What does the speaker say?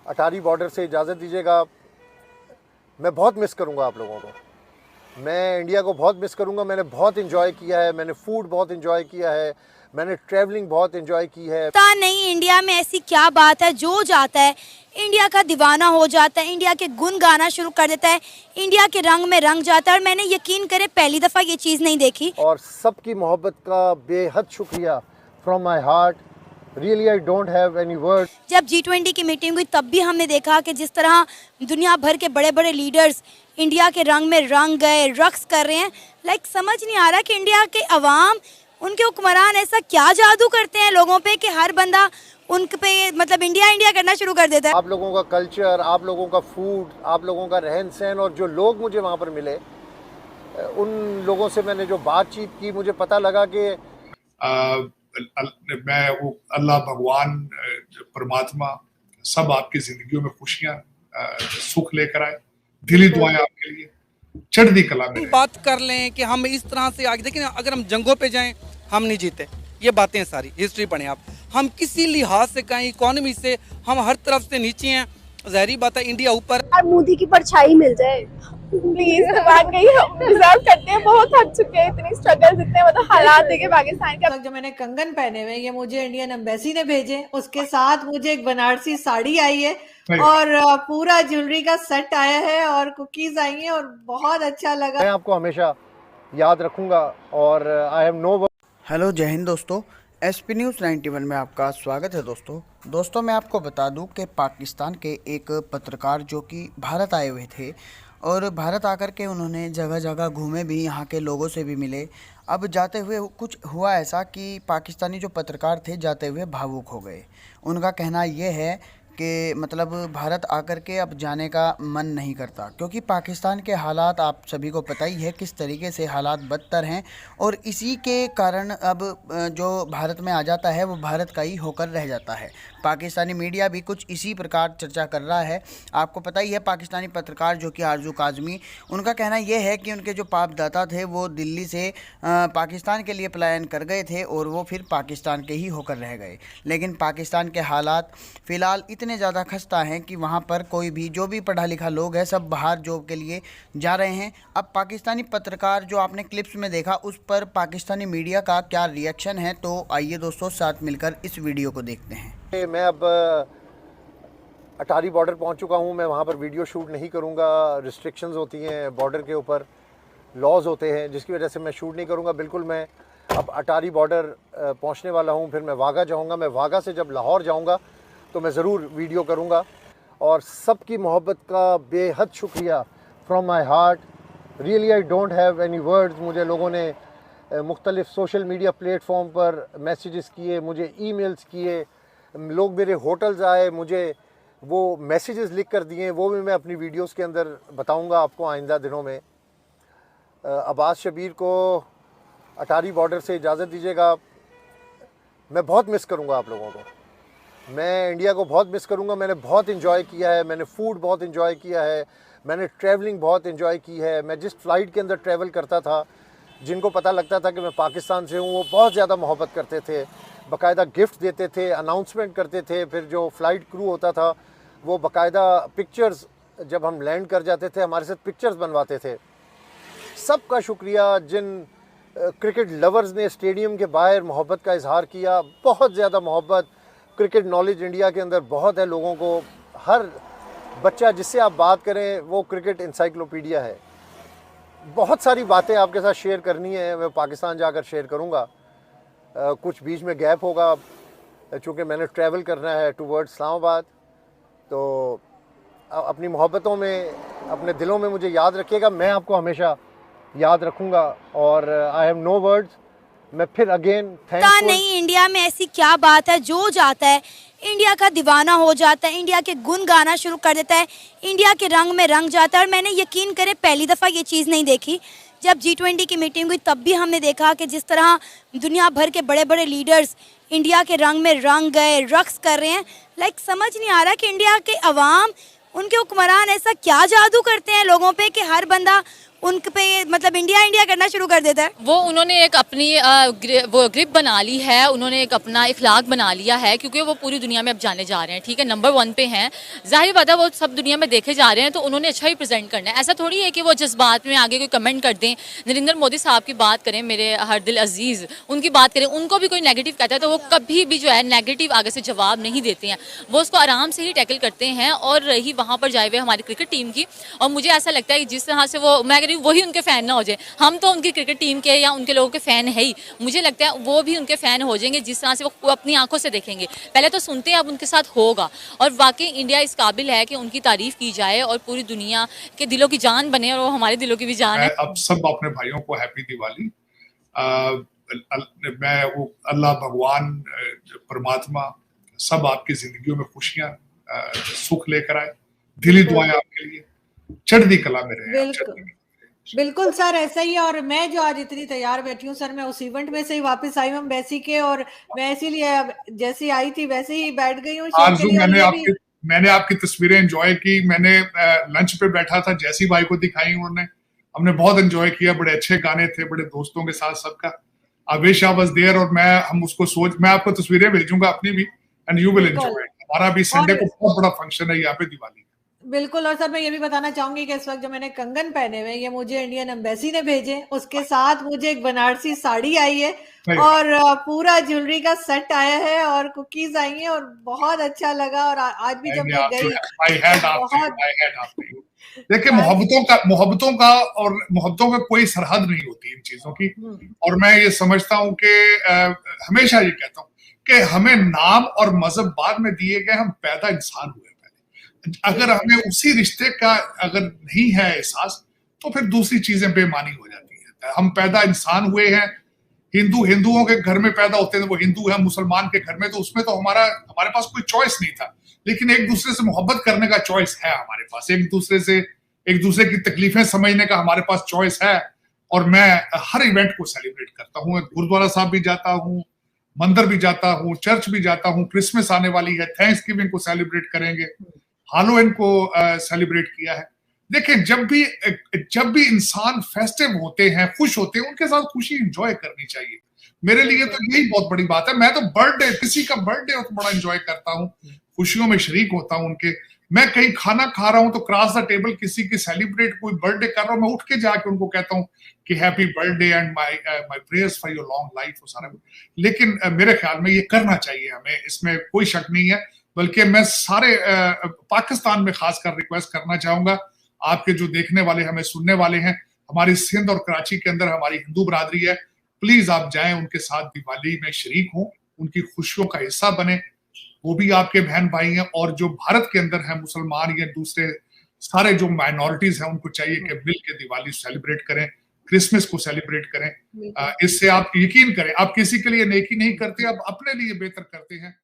अटारी border से इजाज़त दीजिएगा। मैं बहुत मिस करूँगा आप लोगों को। मैं इंडिया को बहुत मिस करूँगा। मैंने बहुत इन्जॉय किया है, मैंने फूड बहुत इन्जॉय किया है, मैंने ट्रैवलिंग बहुत इन्जॉय की है। पता नहीं इंडिया में ऐसी क्या बात है, जो जाता है इंडिया का दीवाना हो जाता है, इंडिया के गुण गाना शुरू कर देता है, इंडिया के रंग में रंग जाता है। और मैंने यकीन करे पहली दफ़ा ये चीज़ नहीं देखी। और सबकी मोहब्बत का बेहद शुक्रिया from my heart. Really I don't have any word. जब G20 की मीटिंग हुई तब भी हमने देखा कि जिस तरह दुनिया भर के बड़े बड़े लीडर्स इंडिया के रंग में रंग गए, रक्स कर रहे हैं। समझ नहीं आ रहा कि इंडिया के अवाम, उनके हुक्मरान ऐसा क्या जादू करते हैं लोगों पे कि हर बंदा उन पे इंडिया इंडिया करना शुरू कर देता है। आप लोगों का कल्चर, आप लोगों का फूड, आप लोगों का रहन सहन, और जो लोग मुझे वहाँ पर मिले, उन लोगों से मैंने जो बातचीत की, मुझे पता लगा कि मैं वो अल्लाह भगवान परमात्मा सब आपकी जिंदगियों में खुशियां सुख लेकर आए। दिली दुआएं आपके लिए, चढ़ती कला में। बात कर लें कि हम इस तरह से आगे, लेकिन अगर हम जंगों पे जाएं हम नहीं जीते। ये बातें सारी हिस्ट्री पढ़ें आप। हम किसी लिहाज से कहीं इकोनॉमी से हम हर तरफ से नीचे हैं। ज़ाहिर बात है इंडिया ऊपर। मोदी की परछाई मिल जाए प्लीज। वाकई हम डिजर्व करते हैं, बहुत थक चुके हैं, इतनी स्ट्रगल, इतने हालात देखे पाकिस्तान का। जो मैंने कंगन पहने हुए ये मुझे इंडियन एम्बेसी ने भेजे, उसके साथ मुझे एक बनारसी साड़ी आई है और पूरा ज्वेलरी का सेट आया है और कुकीज आई हैं और बहुत अच्छा लगा। मैं आपको हमेशा याद रखूंगा और आई हैव नो। हेलो, जय हिंद दोस्तों। SP न्यूज़ 91 में आपका स्वागत है दोस्तों मैं आपको बता दूं कि पाकिस्तान के एक पत्रकार जो कि भारत आए हुए थे और भारत आकर के उन्होंने जगह जगह घूमे भी, यहाँ के लोगों से भी मिले। अब जाते हुए कुछ हुआ ऐसा कि पाकिस्तानी जो पत्रकार थे जाते हुए भावुक हो गए। उनका कहना ये है कि भारत आकर के अब जाने का मन नहीं करता, क्योंकि पाकिस्तान के हालात आप सभी को पता ही है किस तरीके से हालात बदतर हैं। और इसी के कारण अब जो भारत में आ जाता है वो भारत का ही होकर रह जाता है। पाकिस्तानी मीडिया भी कुछ इसी प्रकार चर्चा कर रहा है। आपको पता ही है पाकिस्तानी पत्रकार जो कि आरजू काज़मी, उनका कहना यह है कि उनके जो बाप दादा थे वो दिल्ली से पाकिस्तान के लिए पलायन कर गए थे और वो फिर पाकिस्तान के ही होकर रह गए। लेकिन पाकिस्तान के हालात फ़िलहाल इतने ज़्यादा खस्ता हैं कि वहाँ पर कोई भी जो भी पढ़ा लिखा लोग हैं सब बाहर जॉब के लिए जा रहे हैं। अब पाकिस्तानी पत्रकार जो आपने क्लिप्स में देखा, उस पर पाकिस्तानी मीडिया का क्या रिएक्शन है, तो आइए दोस्तों साथ मिलकर इस वीडियो को देखते हैं। मैं अब अटारी बॉर्डर पहुंच चुका हूं। मैं वहां पर वीडियो शूट नहीं करूंगा। रिस्ट्रिक्शंस होती हैं, बॉर्डर के ऊपर लॉज होते हैं, जिसकी वजह से मैं शूट नहीं करूंगा। बिल्कुल मैं अब अटारी बॉर्डर पहुंचने वाला हूं, फिर मैं वाघा जाऊंगा। मैं वाघा से जब लाहौर जाऊंगा तो मैं ज़रूर वीडियो करूंगा। और सबकी मोहब्बत का बेहद शुक्रिया from my heart. Really I don't have any words. मुझे लोगों ने मुख्तलिफ़ सोशल मीडिया प्लेटफॉर्म पर मैसेजेस किए, मुझे ईमेल्स किए, लोग मेरे होटल्स आए, मुझे वो मैसेजेस लिख कर दिए। वो भी मैं अपनी वीडियोस के अंदर बताऊंगा आपको आइंदा दिनों में। अब्बास शबीर को अटारी बॉर्डर से इजाज़त दीजिएगा। मैं बहुत मिस करूंगा आप लोगों को। मैं इंडिया को बहुत मिस करूंगा। मैंने बहुत इन्जॉय किया है, मैंने फूड बहुत इन्जॉय किया है, मैंने ट्रैवलिंग बहुत इन्जॉय की है। मैं जिस फ़्लाइट के अंदर ट्रैवल करता था, जिनको पता लगता था कि मैं पाकिस्तान से हूँ, वो बहुत ज़्यादा मोहब्बत करते थे, बाकायदा गिफ्ट देते थे, अनाउंसमेंट करते थे। फिर जो फ़्लाइट क्रू होता था वो बाकायदा पिक्चर्स, जब हम लैंड कर जाते थे हमारे साथ पिक्चर्स बनवाते थे। सबका शुक्रिया। जिन क्रिकेट लवर्स ने स्टेडियम के बाहर मोहब्बत का इजहार किया, बहुत ज़्यादा मोहब्बत। क्रिकेट नॉलेज इंडिया के अंदर बहुत है लोगों को। हर बच्चा जिससे आप बात करें वो क्रिकेट इंसाइक्लोपीडिया है। बहुत सारी बातें आपके साथ शेयर करनी है, मैं पाकिस्तान जाकर शेयर करूंगा। कुछ बीच में गैप होगा चूँकि मैंने ट्रैवल करना है टूवर्ड इस्लामाबाद। तो अपनी मोहब्बतों में, अपने दिलों में मुझे याद रखिएगा। मैं आपको हमेशा याद रखूंगा और आई हैव नो वर्ड्स। मैं फिर अगेन थैंकफुल। नहीं इंडिया में ऐसी क्या बात है, जो जाता है इंडिया का दीवाना हो जाता है, इंडिया के गुण गाना शुरू कर देता है, इंडिया के रंग में रंग जाता है। और मैंने यकीन करे पहली दफ़ा ये चीज़ नहीं देखी। जब G20 की मीटिंग हुई तब भी हमने देखा कि जिस तरह दुनिया भर के बड़े बड़े लीडर्स इंडिया के रंग में रंग गए, रक्स कर रहे हैं। समझ नहीं आ रहा कि इंडिया के अवाम, उनके हुक्मरान ऐसा क्या जादू करते हैं लोगों पे कि हर बंदा उन पे मतलब इंडिया इंडिया करना शुरू कर देता है? वो उन्होंने एक अपनी वो ग्रिप बना ली है, उन्होंने एक अपना इखलाक बना लिया है, क्योंकि वो पूरी दुनिया में अब जाने जा रहे हैं, ठीक है, नंबर 1 पे हैं। जाहिर बात है वो सब दुनिया में देखे जा रहे हैं, तो उन्होंने अच्छा ही प्रेजेंट करना है। ऐसा थोड़ी है कि वो जज्बात में आगे कोई कमेंट कर दें। नरेंद्र मोदी साहब की बात करें, मेरे हर दिल अजीज़, उनकी बात करें, उनको भी कोई नेगेटिव कहता है तो वो कभी भी जो है नेगेटिव आगे से जवाब नहीं देते हैं, वो उसको आराम से ही टैकल करते हैं। और रही वहाँ पर जाए हुए हमारी क्रिकेट टीम की, और मुझे ऐसा लगता है कि जिस तरह से वो, मैं कह रही हूँ वही उनके फ़ैन ना हो जाए, हम तो उनकी क्रिकेट टीम के या उनके लोगों के फ़ैन है ही, मुझे लगता है वो भी उनके फ़ैन हो जाएंगे जिस तरह से वो अपनी आंखों से देखेंगे। पहले तो सुनते हैं, अब उनके साथ होगा। और वाकई इंडिया इस काबिल है कि उनकी तारीफ़ की जाए और पूरी दुनिया के दिलों की जान बने, और वो हमारे दिलों की भी जान है। अब सब अपने भाइयों को हैप्पी दिवाली। मैं वो अल्लाह भगवान परमात्मा सब आपकी जिंदगियों में खुशियां सुख लेकर आए। दिली दुआएं आपके लिए, चढ़ती कला में रहे। बिल्कुल सर, ऐसा ही है। और मैं जो आज इतनी तैयार बैठी हूँ सर, मैं उस इवेंट में से ही वापस आई हूँ एम्बेसी के, और मैं इसीलिए जैसी आई थी वैसे ही बैठ गई हूँ। मैंने आपकी तस्वीरें एंजॉय की। मैंने लंच पे बैठा था, जैसी भाई को दिखाई उन्होंने, हमने बहुत एंजॉय किया। बड़े अच्छे गाने थे, बड़े दोस्तों के साथ सबका। I wish I was there, और मैं आपको तस्वीरें भेजूंगा अपनी भी, एंड यू विल एंजॉय। हमारा भी संडे को बहुत बड़ा फंक्शन है यहाँ पे दिवाली। बिल्कुल। और सर मैं ये भी बताना चाहूंगी कि इस वक्त जो मैंने कंगन पहने हुए, ये मुझे इंडियन एम्बेसी ने भेजे, उसके साथ मुझे एक बनारसी साड़ी आई है और पूरा ज्वेलरी का सेट आया है और कुकीज आई हैं, और बहुत अच्छा लगा। और आज भी जब मैं गई, देखिए, मोहब्बतों का कोई सरहद नहीं होती इन चीजों की। और मैं ये समझता हूँ कि हमेशा ये कहता हूँ कि हमें नाम और मजहब बाद में दिए गए, हम पैदा इंसान हुए। अगर हमें उसी रिश्ते का अगर नहीं है एहसास, तो फिर दूसरी चीजें बेमानी हो जाती है। हम पैदा इंसान हुए हैं, हिंदुओं के घर में पैदा होते हैं, वो हिंदू है, मुसलमान के घर में, तो उसमें तो हमारे पास कोई चॉइस नहीं था। लेकिन एक दूसरे से मोहब्बत करने का चॉइस है हमारे पास, एक दूसरे की तकलीफें समझने का हमारे पास चॉइस है। और मैं हर इवेंट को सेलिब्रेट करता हूँ। गुरुद्वारा साहब भी जाता हूँ, मंदिर भी जाता हूँ, चर्च भी जाता हूँ। क्रिसमस आने वाली है, थैंक्सगिविंग को सेलिब्रेट करेंगे, हालोवीन को सेलिब्रेट किया है। देखें, जब भी इंसान फेस्टिव होते हैं, खुश होते हैं, उनके साथ खुशी एंजॉय करनी चाहिए। मेरे लिए तो यही बहुत बड़ी बात है। मैं तो किसी का बर्थडे हो तो बड़ा एंजॉय करता हूँ, खुशियों में शरीक होता हूँ उनके। मैं कहीं खाना खा रहा हूँ तो क्रॉस द टेबल किसी की सेलिब्रेट कोई बर्थडे कर रहा हूँ, मैं उठ के जाके उनको कहता हूँ कि happy birthday and my prayers for your long life, वो सारा। लेकिन मेरे ख्याल में ये करना चाहिए हमें, इसमें कोई शक नहीं है। बल्कि मैं सारे पाकिस्तान में खासकर रिक्वेस्ट करना चाहूंगा, आपके जो देखने वाले, हमें सुनने वाले हैं, हमारी सिंध और कराची के अंदर हमारी हिंदू बरादरी है, प्लीज आप जाएं, उनके साथ दिवाली में शरीक हों, उनकी खुशियों का हिस्सा बने। वो भी आपके बहन भाई हैं, और जो भारत के अंदर है, मुसलमान या दूसरे सारे जो माइनॉरिटीज हैं, उनको चाहिए कि मिल के दिवाली सेलिब्रेट करें, क्रिसमस को सेलिब्रेट करें। इससे आप यकीन करें, आप किसी के लिए नेकी नहीं करते, आप अपने लिए बेहतर करते हैं।